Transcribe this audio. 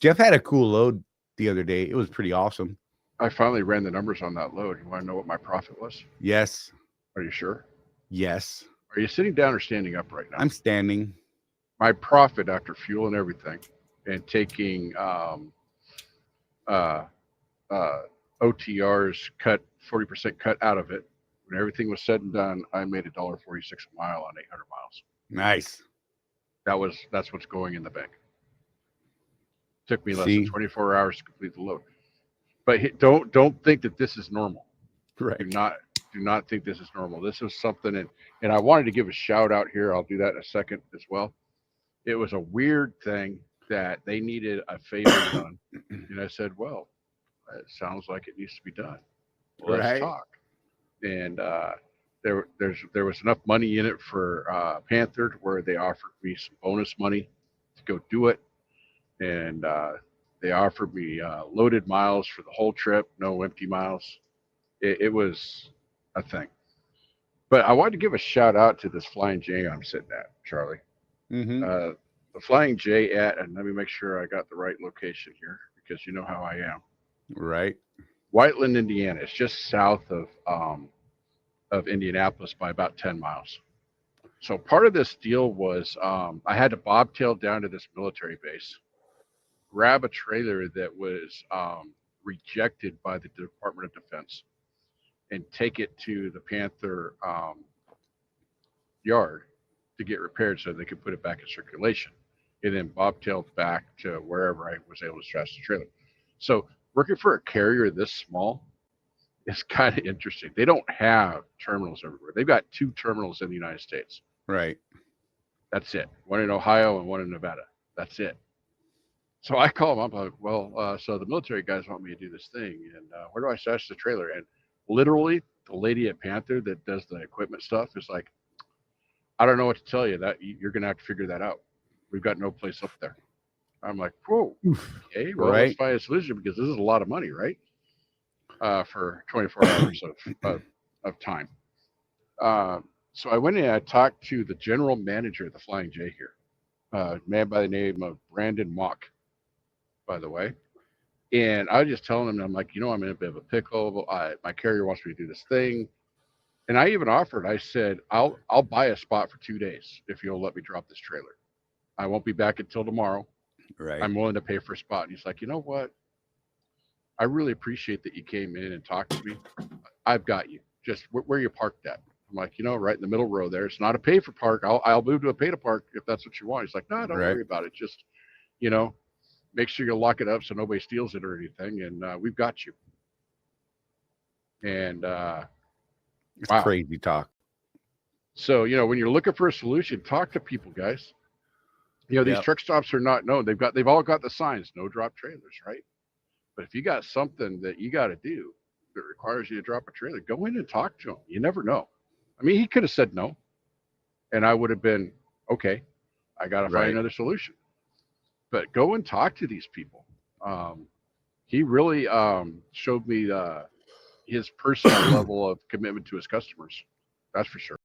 Jeff had a cool load the other day. It was pretty awesome. I finally ran the numbers on that load. You want to know what my profit was? Yes. Are you sure? Yes. Are you sitting down or standing up right now? I'm standing. My profit after fuel and everything, and taking OTRs cut 40% cut out of it. When everything was said and done, I made $1.46 a mile on 800 miles. Nice. That's what's going in the bank. Took me less than 24 hours to complete the load. But don't think that this is normal. Right. Do not think this is normal. This is something, and I wanted to give a shout out here. I'll do that in a second as well. It was a weird thing that they needed a favor done, and I said, well, it sounds like it needs to be done. Well, let's talk. And there was enough money in it for Panther where they offered me some bonus money to go do it, and they offered me loaded miles for the whole trip, no empty miles. It was a thing. But I wanted to give a shout out to this Flying J I'm sitting at, Charlie. Mm-hmm. The Flying J and let me make sure I got the right location here because you know how I am. Right. Whiteland, Indiana. It's just south of Indianapolis by about 10 miles. So part of this deal was I had to bobtail down to this military base, grab a trailer that was rejected by the Department of Defense, and take it to the Panther yard to get repaired so they could put it back in circulation, and then bobtailed back to wherever I was able to stretch the trailer. So working for a carrier this small is kind of interesting. They don't have terminals everywhere. They've got 2 terminals in the United States. Right. That's it. One in Ohio and one in Nevada. That's it. So I call them up. I'm like, well, so the military guys want me to do this thing, and where do I stash the trailer? And literally, the lady at Panther that does the equipment stuff is like, I don't know what to tell you. That you're gonna have to figure that out. We've got no place up there. I'm like, whoa, okay, well, let's find a solution because this is a lot of money, right? For 24 hours of time. So I went in and I talked to the general manager of the Flying J here, a man by the name of Brandon Mock, by the way. And I was just telling him, I'm like, I'm in a bit of a pickle. My carrier wants me to do this thing. And I even offered, I said, I'll buy a spot for 2 days if you'll let me drop this trailer. I won't be back until tomorrow. Right. I'm willing to pay for a spot. And he's like, you know what? I really appreciate that you came in and talked to me. I've got you. Just where you parked at. I'm like, right in the middle row there. It's not a pay for park. I'll move to a pay to park if that's what you want. He's like, no, don't worry about it. Just, make sure you lock it up so nobody steals it or anything. And we've got you. And it's crazy talk. So, when you're looking for a solution, talk to people, guys. These truck stops are not known. They've all got the signs, no drop trailers, right? But if you got something that you got to do that requires you to drop a trailer, go in and talk to him. You never know. I mean, he could have said no, and I would have been, okay, I got to find another solution. But go and talk to these people. He really showed me his personal level of commitment to his customers. That's for sure.